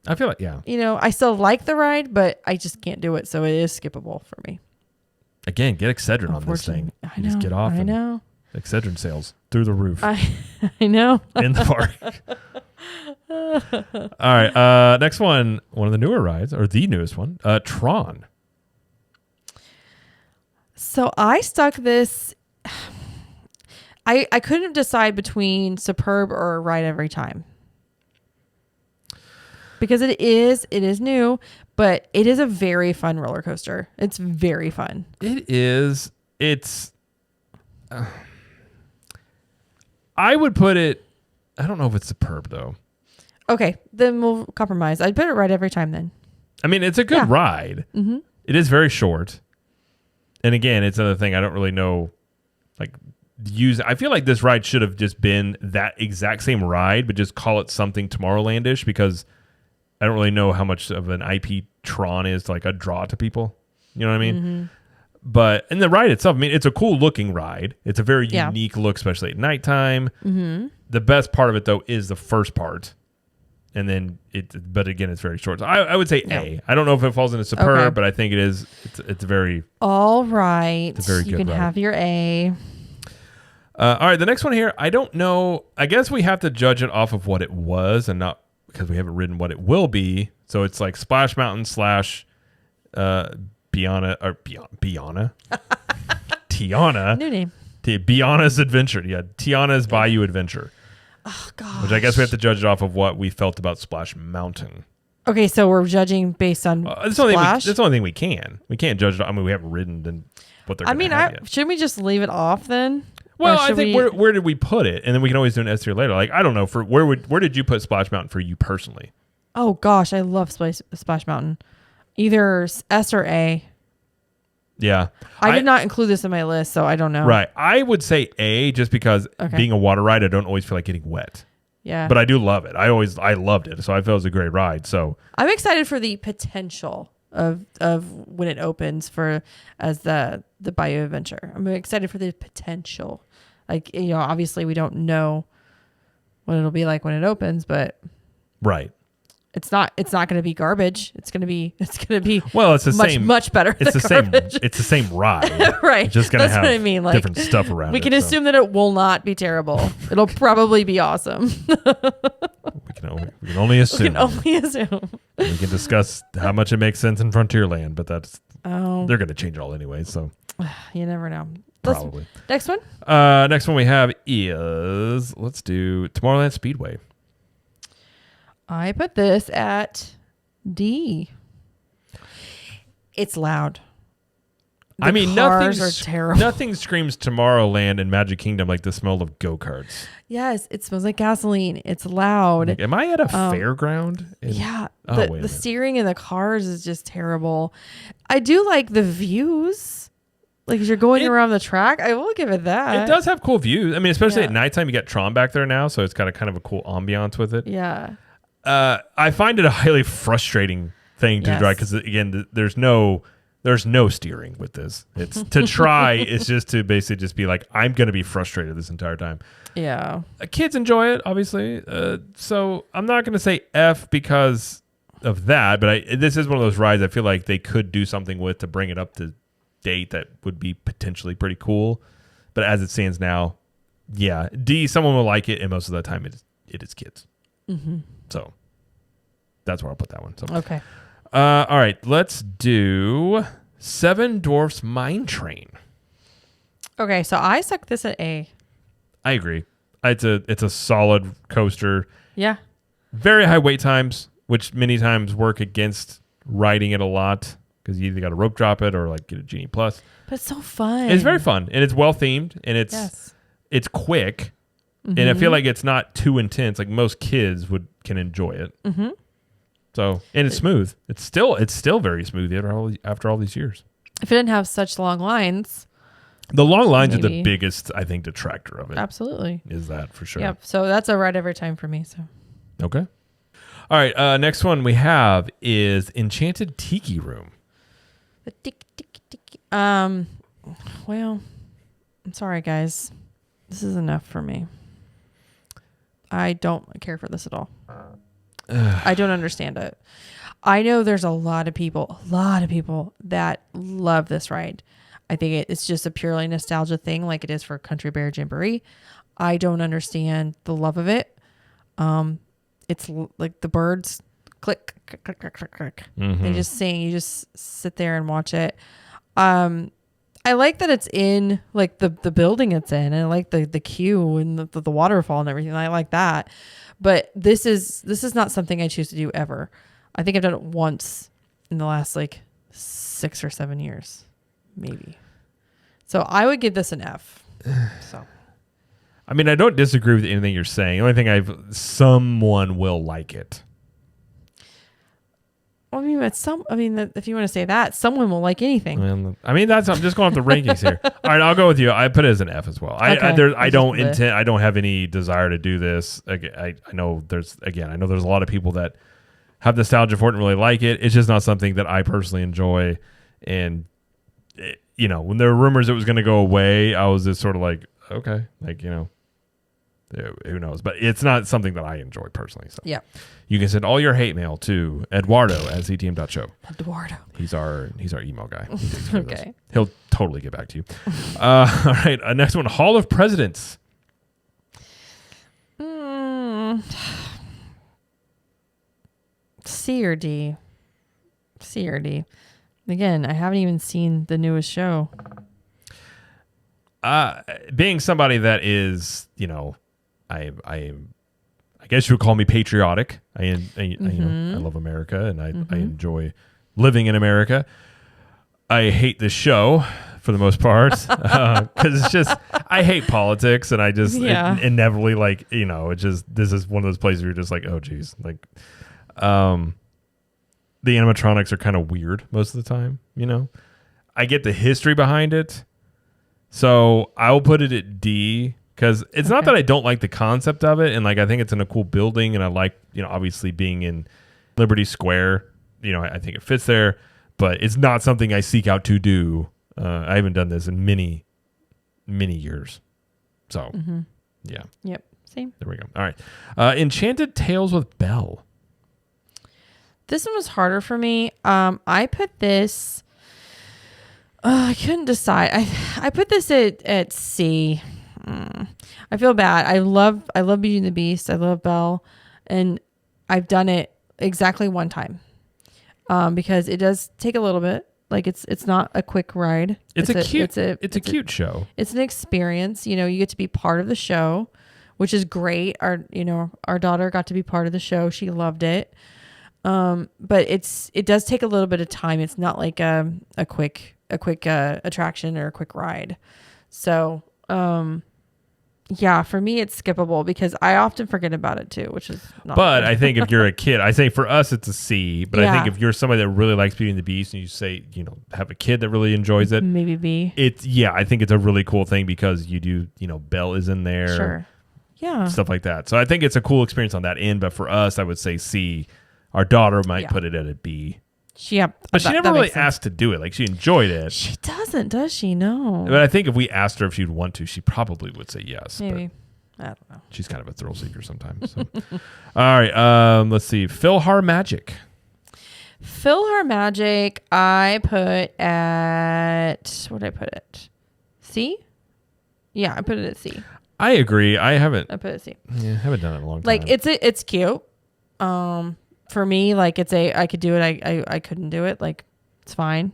[SPEAKER 1] I feel like, yeah.
[SPEAKER 2] You know, I still like the ride, but I just can't do it. So it is skippable for me.
[SPEAKER 1] Again, get Excedrin on this thing.
[SPEAKER 2] I know.
[SPEAKER 1] Just get off.
[SPEAKER 2] I know.
[SPEAKER 1] Excedrin sales through the roof.
[SPEAKER 2] I know.
[SPEAKER 1] In the park. All right. Next one of the newer rides, or the newest one, Tron.
[SPEAKER 2] So I stuck this. I couldn't decide between Superb or Ride Every Time. Because it is new, but it is a very fun roller coaster. It's very fun.
[SPEAKER 1] It is. It's. I would put it. I don't know if it's Superb though.
[SPEAKER 2] Okay, then we'll compromise. I'd put it Ride Every Time then.
[SPEAKER 1] I mean, it's a good ride. Mm-hmm. It is very short, and again, it's another thing I don't really know. Like, I feel like this ride should have just been that exact same ride, but just call it something Tomorrowlandish because I don't really know how much of an IP Tron is like a draw to people. You know what I mean? Mm-hmm. But in the ride itself, I mean, it's a cool looking ride. It's a very unique look, especially at nighttime. Mm-hmm. The best part of it though is the first part. And then but again, it's very short. So I would say A. I don't know if it falls into Superb, but I think it is. It's very.
[SPEAKER 2] All right.
[SPEAKER 1] It's a very good
[SPEAKER 2] You can
[SPEAKER 1] ride.
[SPEAKER 2] have your A.
[SPEAKER 1] All right. The next one here, I don't know. I guess we have to judge it off of what it was and not because we haven't ridden what it will be. So it's like Splash Mountain / Biana or Biana. Tiana.
[SPEAKER 2] New name.
[SPEAKER 1] Biana's Adventure. Yeah. Tiana's Bayou Adventure.
[SPEAKER 2] Oh, God.
[SPEAKER 1] Which I guess we have to judge it off of what we felt about Splash Mountain.
[SPEAKER 2] Okay, so we're judging based on
[SPEAKER 1] that's
[SPEAKER 2] Splash?
[SPEAKER 1] the only thing we can. We can't judge it. I mean, we haven't ridden and what they're going to have yet.
[SPEAKER 2] Shouldn't we just leave it off then?
[SPEAKER 1] Well, I think where did we put it? And then we can always do an S tier later. Like, I don't know. Where did you put Splash Mountain for you personally?
[SPEAKER 2] Oh, gosh. I love Splash Mountain. Either S or A.
[SPEAKER 1] Yeah.
[SPEAKER 2] I did not include this in my list, so I don't know.
[SPEAKER 1] Right. I would say A just because being a water ride, I don't always feel like getting wet.
[SPEAKER 2] Yeah.
[SPEAKER 1] But I do love it. I loved it. So I felt it was a great ride. So
[SPEAKER 2] I'm excited for the potential of when it opens as the Bayou Adventure. I'm excited for the potential. Like, you know, obviously we don't know what it'll be like when it opens, but
[SPEAKER 1] right.
[SPEAKER 2] It's not going to be garbage. It's going to be
[SPEAKER 1] well, it's the same
[SPEAKER 2] much better.
[SPEAKER 1] It's the
[SPEAKER 2] garbage.
[SPEAKER 1] same. It's the same ride.
[SPEAKER 2] Right.
[SPEAKER 1] It's just going to have
[SPEAKER 2] what I mean. Like,
[SPEAKER 1] different stuff around.
[SPEAKER 2] We can assume that it will not be terrible. It'll probably be awesome.
[SPEAKER 1] we can only assume.
[SPEAKER 2] We can only assume.
[SPEAKER 1] We can discuss how much it makes sense in Frontierland, but they're going to change it all anyway. So
[SPEAKER 2] you never know.
[SPEAKER 1] Probably.
[SPEAKER 2] Next one.
[SPEAKER 1] Next one we have is let's do Tomorrowland Speedway.
[SPEAKER 2] I put this at D. It's loud.
[SPEAKER 1] I mean,
[SPEAKER 2] cars are terrible.
[SPEAKER 1] Nothing screams Tomorrowland and Magic Kingdom like the smell of go-karts.
[SPEAKER 2] Yes, it smells like gasoline. It's loud.
[SPEAKER 1] Like, am I at a fairground?
[SPEAKER 2] Yeah. The steering in the cars is just terrible. I do like the views. Like, as you're going around the track, I will give it that.
[SPEAKER 1] It does have cool views. I mean, especially at nighttime, you got Tron back there now, so it's got a kind of a cool ambiance with it.
[SPEAKER 2] Yeah.
[SPEAKER 1] I find it a highly frustrating thing to drive because, again, there's no steering with this. It's to try. It's just to basically just be like, I'm going to be frustrated this entire time.
[SPEAKER 2] Yeah.
[SPEAKER 1] Kids enjoy it, obviously. So I'm not going to say F because of that, but this is one of those rides I feel like they could do something with to bring it up to date that would be potentially pretty cool. But as it stands now, yeah, D, someone will like it, and most of the time it is kids.
[SPEAKER 2] Mm-hmm.
[SPEAKER 1] So that's where I'll put that one. So
[SPEAKER 2] okay.
[SPEAKER 1] All right, let's do Seven Dwarfs Mine Train.
[SPEAKER 2] Okay, so I suck this at A.
[SPEAKER 1] I agree. It's a solid coaster.
[SPEAKER 2] Yeah.
[SPEAKER 1] Very high wait times, which many times work against riding it a lot because you either got to rope drop it or like get a Genie Plus.
[SPEAKER 2] But it's so fun.
[SPEAKER 1] It's very fun and it's well themed and it's quick. And I feel like it's not too intense. Like most kids can enjoy it. Mm-hmm. So, and it's smooth. It's still very smooth after all these years.
[SPEAKER 2] If it didn't have such long lines.
[SPEAKER 1] The long lines are the biggest, I think, detractor of it.
[SPEAKER 2] Absolutely.
[SPEAKER 1] Is that for sure.
[SPEAKER 2] Yep. So that's a ride every time for me. So.
[SPEAKER 1] Okay. All right. Next one we have is Enchanted Tiki Room.
[SPEAKER 2] The tiki. Well, I'm sorry, guys. This is enough for me. I don't care for this at all. I don't understand it. I know there's a lot of people that love this ride. I think it's just a purely nostalgia thing like it is for Country Bear Jamboree. I don't understand the love of it. It's like the birds click, click, click, click, click, click. Mm-hmm. They just sing. You just sit there and watch it. I like that it's in like the building it's in, and I like the queue and the waterfall and everything. I like that. But this is not something I choose to do ever. I think I've done it once in the last like 6 or 7 years. Maybe. So I would give this an F. So,
[SPEAKER 1] I mean, I don't disagree with anything you're saying. The only thing someone will like it.
[SPEAKER 2] I mean, if you want to say that, someone will like anything.
[SPEAKER 1] I'm just going off the rankings here. All right, I'll go with you. I put it as an F as well.
[SPEAKER 2] Okay.
[SPEAKER 1] I don't have any desire to do this. I know there's a lot of people that have nostalgia for it and really like it. It's just not something that I personally enjoy. And when there were rumors it was going to go away, I was just sort of like, okay, who knows? But it's not something that I enjoy personally. So
[SPEAKER 2] yeah,
[SPEAKER 1] you can send all your hate mail to Eduardo@ctm.show.
[SPEAKER 2] Eduardo,
[SPEAKER 1] he's our email guy.
[SPEAKER 2] Okay,
[SPEAKER 1] he'll totally get back to you. All right, next one, Hall of Presidents.
[SPEAKER 2] C or D. Again, I haven't even seen the newest show.
[SPEAKER 1] Being somebody that is, I guess you would call me patriotic. I love America and I enjoy living in America. I hate the show for the most part because it's just I hate politics and I just inevitably this is one of those places where you're just like, oh geez, like the animatronics are kind of weird most of the time. I get the history behind it, so I'll put it at D. Because it's not that I don't like the concept of it, and like I think it's in a cool building, and I like obviously being in Liberty Square. I think it fits there, but it's not something I seek out to do. I haven't done this in many years, so yeah.
[SPEAKER 2] Yep, same.
[SPEAKER 1] There we go. All right, Enchanted Tales with Belle.
[SPEAKER 2] This one was harder for me. I put this. I couldn't decide. I put this at C. I feel bad. I love Beauty and the Beast. I love Belle, and I've done it exactly one time, because it does take a little bit. Like it's not a quick ride.
[SPEAKER 1] It's a cute show.
[SPEAKER 2] It's an experience. You get to be part of the show, which is great. Our daughter got to be part of the show. She loved it. But it does take a little bit of time. It's not like a quick attraction or a quick ride. So, yeah, for me, it's skippable because I often forget about it too, which is not
[SPEAKER 1] But
[SPEAKER 2] good.
[SPEAKER 1] I think if you're a kid, I think for us, it's a C. But I think if you're somebody that really likes Beauty and the Beast and you say, have a kid that really enjoys it.
[SPEAKER 2] Maybe B.
[SPEAKER 1] I think it's a really cool thing because you do, Belle is in there.
[SPEAKER 2] Sure. Yeah.
[SPEAKER 1] Stuff like that. So I think it's a cool experience on that end. But for us, I would say C. Our daughter might put it at a B. But she never really asked to do it. Like, she enjoyed it.
[SPEAKER 2] She doesn't, does she? No.
[SPEAKER 1] But I think if we asked her if she'd want to, she probably would say yes.
[SPEAKER 2] Maybe. I don't know.
[SPEAKER 1] She's kind of a thrill seeker sometimes. So. All right. Let's see. PhilharMagic.
[SPEAKER 2] PhilharMagic, I put at... What did I put it? C? Yeah, I put it at C.
[SPEAKER 1] I agree. I put
[SPEAKER 2] it at C.
[SPEAKER 1] Yeah, I haven't done it in a long time.
[SPEAKER 2] Like, it's cute. For me, like I could do it. I couldn't do it. Like, it's fine.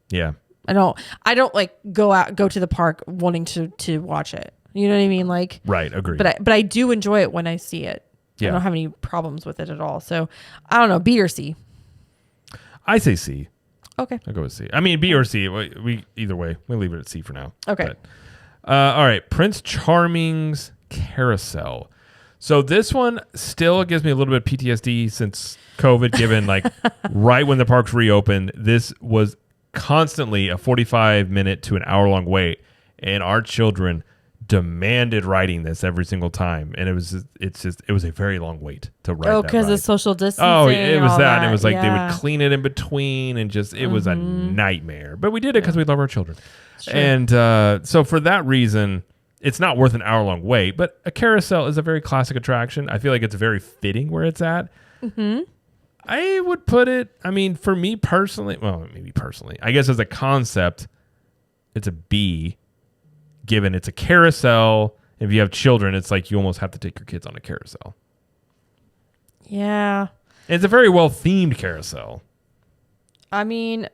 [SPEAKER 1] Yeah.
[SPEAKER 2] I don't like go to the park wanting to watch it. You know what I mean? Like,
[SPEAKER 1] Right. Agreed.
[SPEAKER 2] but I do enjoy it when I see it.
[SPEAKER 1] Yeah.
[SPEAKER 2] I don't have any problems with it at all. So I don't know, B or C.
[SPEAKER 1] I say C.
[SPEAKER 2] Okay.
[SPEAKER 1] I'll go with C. I mean, B or C. We either way, we'll leave it at C for now.
[SPEAKER 2] Okay.
[SPEAKER 1] But, all right. Prince Charming's Carousel. So this one still gives me a little bit of PTSD since COVID, given like right when the parks reopened. This was constantly a 45-minute to an hour-long wait, and our children demanded riding this every single time, and it was a very long wait to ride.
[SPEAKER 2] Oh,
[SPEAKER 1] that
[SPEAKER 2] because
[SPEAKER 1] ride.
[SPEAKER 2] of social distancing.
[SPEAKER 1] Oh, it was
[SPEAKER 2] all
[SPEAKER 1] that. And it was like they
[SPEAKER 2] yeah.
[SPEAKER 1] would clean it in between, and just it was a nightmare. But we did it because we love our children,
[SPEAKER 2] Sure.
[SPEAKER 1] and so for that reason, it's not worth an hour-long wait. But a carousel is a very classic attraction. I feel like it's very fitting where it's at. Mm-hmm. I would put it. I mean, for me personally, well, maybe personally, I guess as a concept, it's a B. Given it's a carousel, if you have children, it's like you almost have to take your kids on a carousel.
[SPEAKER 2] Yeah.
[SPEAKER 1] And it's a very well themed carousel,
[SPEAKER 2] I mean,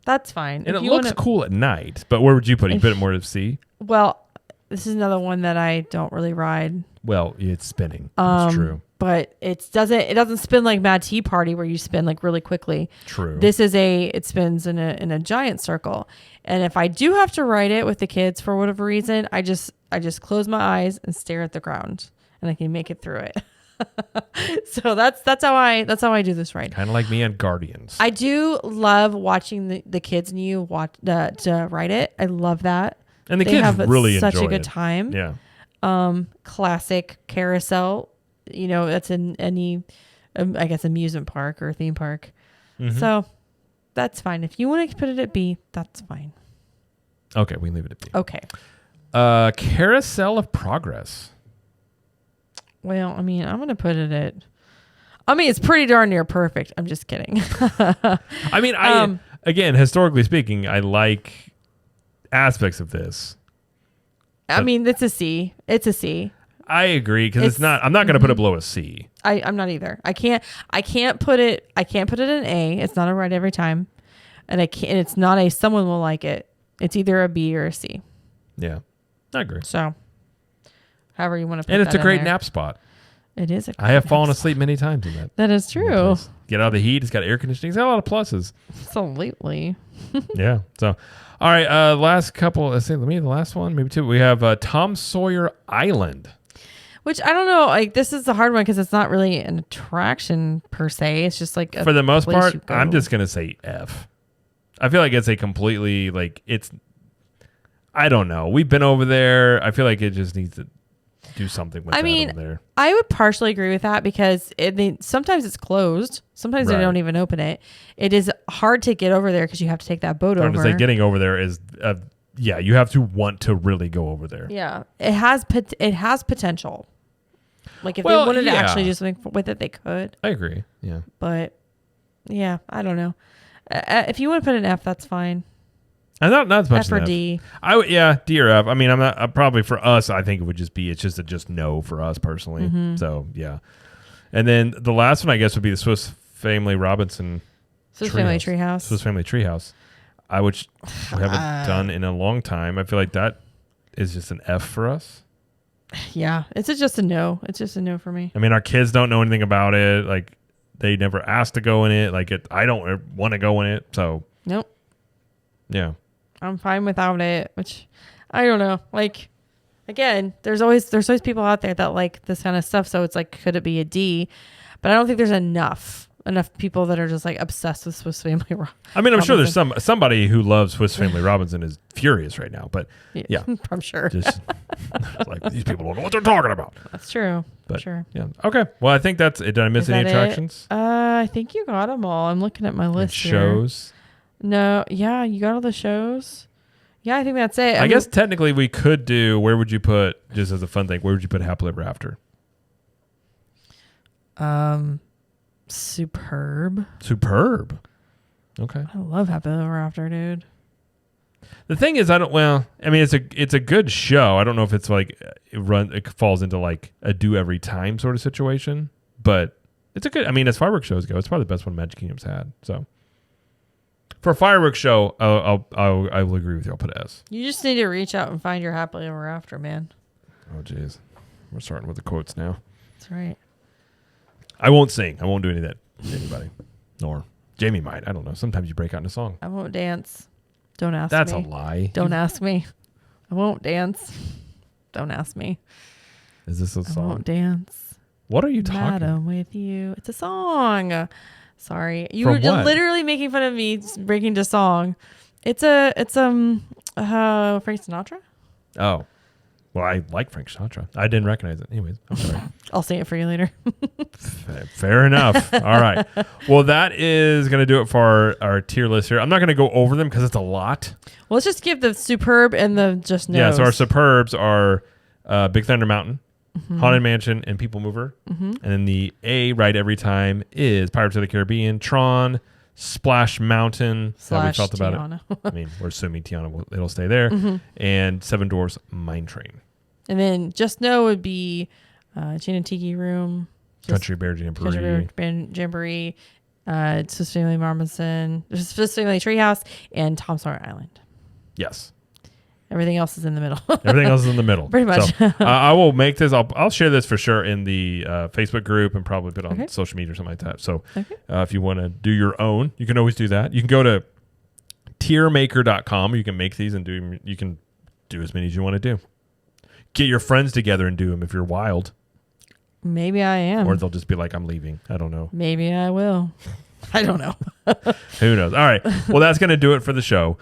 [SPEAKER 2] that's fine.
[SPEAKER 1] and
[SPEAKER 2] If
[SPEAKER 1] it
[SPEAKER 2] you
[SPEAKER 1] looks
[SPEAKER 2] wanna-
[SPEAKER 1] cool at night. But where would you put it? You put it more to C.
[SPEAKER 2] Well, this is another one that I don't really ride.
[SPEAKER 1] Well, it's spinning. That's true.
[SPEAKER 2] But it doesn't spin like Mad Tea Party where you spin like really quickly.
[SPEAKER 1] True.
[SPEAKER 2] It spins in a giant circle. And if I do have to ride it with the kids for whatever reason, I just close my eyes and stare at the ground, and I can make it through it. So that's how I do this ride.
[SPEAKER 1] Kind of like me on Guardians.
[SPEAKER 2] I do love watching the kids and you watch to ride it. I love that.
[SPEAKER 1] And the
[SPEAKER 2] They
[SPEAKER 1] kids
[SPEAKER 2] have
[SPEAKER 1] really
[SPEAKER 2] such
[SPEAKER 1] enjoy
[SPEAKER 2] a good
[SPEAKER 1] it.
[SPEAKER 2] time.
[SPEAKER 1] Yeah.
[SPEAKER 2] Classic carousel. You know, that's in any, I guess, amusement park or theme park.
[SPEAKER 1] Mm-hmm.
[SPEAKER 2] So that's fine. If you want to put it at B, that's fine.
[SPEAKER 1] Okay, we can leave it at B.
[SPEAKER 2] Okay.
[SPEAKER 1] Carousel of Progress.
[SPEAKER 2] Well, I mean, I'm going to put it at, I mean, it's pretty darn near perfect. I'm just kidding.
[SPEAKER 1] I mean, again, historically speaking, I like aspects of this.
[SPEAKER 2] I mean, it's a C. It's a C.
[SPEAKER 1] I agree because it's not. I'm not going to put it below a C.
[SPEAKER 2] I'm not either. I can't put it in A. It's not a ride every time. And it's not a someone will like it. It's either a B or a C.
[SPEAKER 1] Yeah, I agree.
[SPEAKER 2] So however you want to put it.
[SPEAKER 1] And it's a great nap spot.
[SPEAKER 2] It is.
[SPEAKER 1] I have fallen asleep many times in that.
[SPEAKER 2] That is true.
[SPEAKER 1] Get out of the heat. It's got air conditioning. It's got a lot of pluses.
[SPEAKER 2] Absolutely.
[SPEAKER 1] Yeah. So, all right. Last couple. Let's see. Let me the last one. Maybe two. We have Tom Sawyer Island.
[SPEAKER 2] Which I don't know. Like this is a hard one because it's not really an attraction per se. It's just like
[SPEAKER 1] For the most
[SPEAKER 2] place
[SPEAKER 1] part,
[SPEAKER 2] you go.
[SPEAKER 1] I'm just gonna say F. I feel like it's a completely like it's. I don't know. We've been over there. I feel like it just needs to do something with that over there.
[SPEAKER 2] I would partially agree with that because sometimes it's closed. Sometimes they
[SPEAKER 1] Right.
[SPEAKER 2] don't even open it. It is hard to get over there because you have to take that boat
[SPEAKER 1] I'm
[SPEAKER 2] over.
[SPEAKER 1] to say getting over there is, yeah, you have to want to really go over there.
[SPEAKER 2] Yeah, it has potential. Like if
[SPEAKER 1] Well,
[SPEAKER 2] they wanted to
[SPEAKER 1] yeah.
[SPEAKER 2] actually do something with it, they could.
[SPEAKER 1] I agree. Yeah.
[SPEAKER 2] But yeah, I don't know. If you want to put an F, that's fine.
[SPEAKER 1] And not as much
[SPEAKER 2] F or
[SPEAKER 1] as
[SPEAKER 2] D.
[SPEAKER 1] Yeah, D or F. I mean, I'm not probably for us. I think it would just be it's just a no for us personally.
[SPEAKER 2] Mm-hmm.
[SPEAKER 1] So yeah, and then the last one I guess would be the Swiss Family Robinson.
[SPEAKER 2] Swiss Family Treehouse.
[SPEAKER 1] Swiss Family Treehouse. Which we haven't done in a long time. I feel like that is just an F for us.
[SPEAKER 2] Yeah, it's just a no. It's just a no for me.
[SPEAKER 1] I mean, our kids don't know anything about it. Like they never asked to go in it. Like I don't want to go in it. So
[SPEAKER 2] Nope.
[SPEAKER 1] yeah.
[SPEAKER 2] I'm fine without it, which I don't know. Like again, there's always people out there that like this kind of stuff, so it's like could it be a D? But I don't think there's enough people that are just like obsessed with Swiss Family Robinson.
[SPEAKER 1] I mean, I'm sure there's somebody who loves Swiss Family Robinson is furious right now, but yeah.
[SPEAKER 2] I'm sure.
[SPEAKER 1] Just like these people don't know what they're talking about.
[SPEAKER 2] That's true.
[SPEAKER 1] But
[SPEAKER 2] sure.
[SPEAKER 1] yeah. Okay. Well, I think that's it. Did I miss
[SPEAKER 2] Is
[SPEAKER 1] any
[SPEAKER 2] that it?
[SPEAKER 1] attractions?
[SPEAKER 2] I think you got them all. I'm looking at my
[SPEAKER 1] And
[SPEAKER 2] list here.
[SPEAKER 1] shows.
[SPEAKER 2] No, yeah, you got all the shows. Yeah, I think that's it.
[SPEAKER 1] I guess technically we could do. Where would you put, just as a fun thing? Where would you put Happily Ever After?
[SPEAKER 2] Superb.
[SPEAKER 1] Superb. Okay.
[SPEAKER 2] I love Happy Ever After, dude.
[SPEAKER 1] The thing is, I mean, it's a good show. I don't know if it's like it falls into like a do every time sort of situation, but it's a good. I mean, as fireworks shows go, it's probably the best one Magic Kingdom's had. So For a fireworks show, I will agree with you. I'll put S.
[SPEAKER 2] You just need to reach out and find your happily ever after, man.
[SPEAKER 1] Oh, jeez. We're starting with the quotes now.
[SPEAKER 2] That's right.
[SPEAKER 1] I won't sing. I won't do any of that to anybody. Nor Jamie might. I don't know. Sometimes you break out into song.
[SPEAKER 2] I won't dance. Don't ask
[SPEAKER 1] That's
[SPEAKER 2] me.
[SPEAKER 1] a lie.
[SPEAKER 2] Don't ask me. I won't dance. Don't ask me.
[SPEAKER 1] Is this a
[SPEAKER 2] I
[SPEAKER 1] song?
[SPEAKER 2] won't dance.
[SPEAKER 1] What are you talking?
[SPEAKER 2] Madam with you. It's a song. Sorry. You
[SPEAKER 1] From
[SPEAKER 2] were just
[SPEAKER 1] what?
[SPEAKER 2] literally making fun of me breaking to song. It's Frank Sinatra?
[SPEAKER 1] Oh. Well, I like Frank Sinatra. I didn't recognize it. Anyways, I'm sorry.
[SPEAKER 2] I'll sing it for you later.
[SPEAKER 1] Fair enough. All right. Well, that is going to do it for our tier list here. I'm not going to go over them because it's a lot.
[SPEAKER 2] Well, let's just give the superb and the just knows.
[SPEAKER 1] Yeah, so our superbs are Big Thunder Mountain, Haunted Mansion, and People Mover. And then the A right every time is Pirates of the Caribbean, Tron, Splash Mountain. How we
[SPEAKER 2] /
[SPEAKER 1] felt about
[SPEAKER 2] Tiana.
[SPEAKER 1] it. I mean, we're assuming Tiana it'll stay there. And Seven Dwarfs Mine Train.
[SPEAKER 2] And then just know would be Gin Tiki Room,
[SPEAKER 1] Country Bear Jamboree.
[SPEAKER 2] Country Bear Jamboree, Swiss Family Marmoson, Swiss Family Treehouse, and Tom Sawyer Island.
[SPEAKER 1] Yes.
[SPEAKER 2] Everything else is in the middle.
[SPEAKER 1] Everything else is in the middle.
[SPEAKER 2] Pretty much.
[SPEAKER 1] So, I will make this. I'll share this for sure in the Facebook group and probably put it on
[SPEAKER 2] Okay.
[SPEAKER 1] social media or something like that. So
[SPEAKER 2] Okay.
[SPEAKER 1] if you want to do your own, you can always do that. You can go to tiermaker.com. You can make these and you can do as many as you want to do. Get your friends together and do them if you're wild.
[SPEAKER 2] Maybe I am.
[SPEAKER 1] Or they'll just be like, I'm leaving. I don't know.
[SPEAKER 2] Maybe I will. I don't know.
[SPEAKER 1] Who knows? All right. Well, that's going to do it for the show.